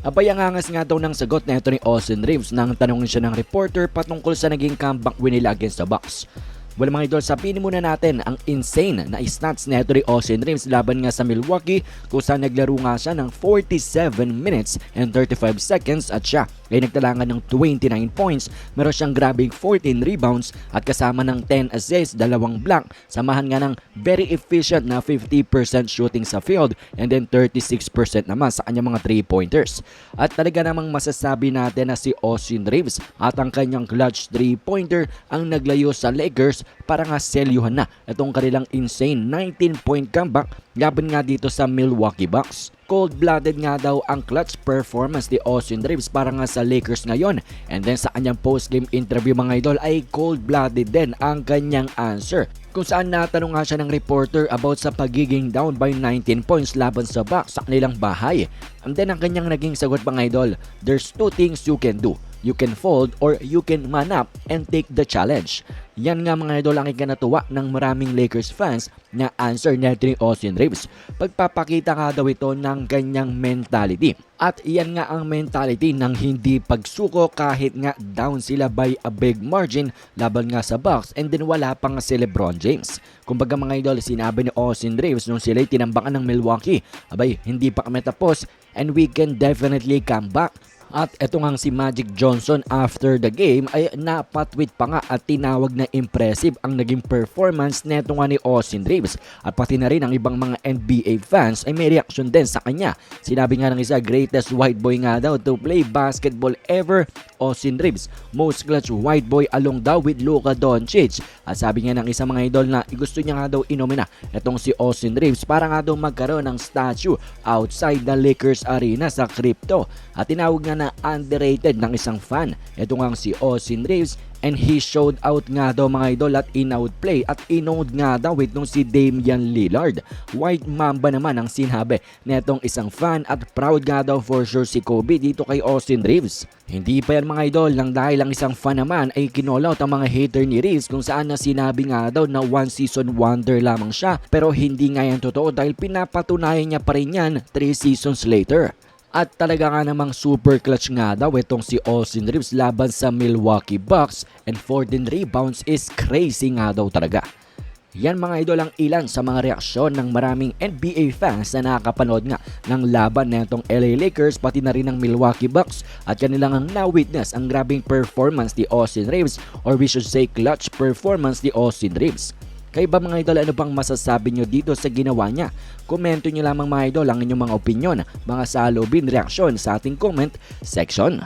Abay, ang angas nga daw ng sagot na ito ni Austin Reeves nang tanongin siya ng reporter patungkol sa naging comeback win nila against the Bucks. Well mga idol, sabihin muna natin ang insane na stats na ito ni Austin Reeves laban nga sa Milwaukee kung saan naglaro nga siya ng 47 minutes and 35 seconds at siya ay nagtalangan ng 29 points, meron siyang grabing 14 rebounds at kasama ng 10 assists, 2 block, samahan nga ng very efficient na 50% shooting sa field and then 36% naman sa kanyang mga 3-pointers. At talaga namang masasabi natin na si Austin Reeves at ang kanyang clutch 3-pointer ang naglayo sa Lakers para nga selyuhan na itong kanilang insane 19-point comeback laban nga dito sa Milwaukee Bucks. Cold-blooded nga daw ang clutch performance ni Austin Reeves para nga sa Lakers ngayon, and then sa kanyang post-game interview mga idol ay cold-blooded din ang kanyang answer kung saan natanong nga siya ng reporter about sa pagiging down by 19 points laban sa Bucks sa kanilang bahay. And then ang kanyang naging sagot mga idol, there's two things you can do. You can fold or you can man up and take the challenge. Yan nga mga idol ang ikinatuwa ng maraming Lakers fans na answer natin ni Austin Reeves. Pagpapakita nga daw ito ng ganyang mentality. At yan nga ang mentality ng hindi pagsuko kahit nga down sila by a big margin laban nga sa Bucks and then wala pa nga si LeBron James. Kumbaga mga idol, sinabi ni Austin Reeves nung sila'y tinambakan ng Milwaukee, abay hindi pa kami tapos and we can definitely come back. At eto ngang si Magic Johnson after the game ay napatweet pa nga at tinawag na impressive ang naging performance neto nga ni Austin Reeves. At pati na rin ang ibang mga NBA fans ay may reaction din sa kanya. Sinabi nga ng isa, greatest white boy nga daw to play basketball ever, Austin Reeves. Most clutch white boy along daw with Luka Doncic. At sabi nga ng isa mga idol na gusto niya nga daw inomina etong si Austin Reeves para nga daw magkaroon ng statue outside the Lakers arena sa crypto. At tinawag nga na underrated ng isang fan. Ito nga si Austin Reeves and he showed out nga daw mga idol at in-outplay at inode nga daw itong si Damian Lillard. White Mamba naman ang sinabi netong isang fan at proud nga daw for sure si Kobe dito kay Austin Reeves. Hindi pa yan mga idol nang dahil ang isang fan naman ay kinollout ang mga hater ni Reeves kung saan na sinabi nga daw na one season wonder lamang siya pero hindi nga yan totoo dahil pinapatunayan niya pa rin yan 3 seasons later. At talaga nga namang super clutch nga daw itong si Austin Reeves laban sa Milwaukee Bucks and 14 rebounds is crazy nga daw talaga. Yan mga idol ang ilan sa mga reaksyon ng maraming NBA fans na nakakapanood nga ng laban na itong LA Lakers pati na rin ng Milwaukee Bucks at kanilang ang na-witness ang grabing performance ni Austin Reeves or we should say clutch performance ni Austin Reeves. Kayo ba mga idol, ano bang masasabi nyo dito sa ginawa niya? Komento nyo lamang mga idol ang inyong mga opinyon, mga salubin, reaksyon sa ating comment section.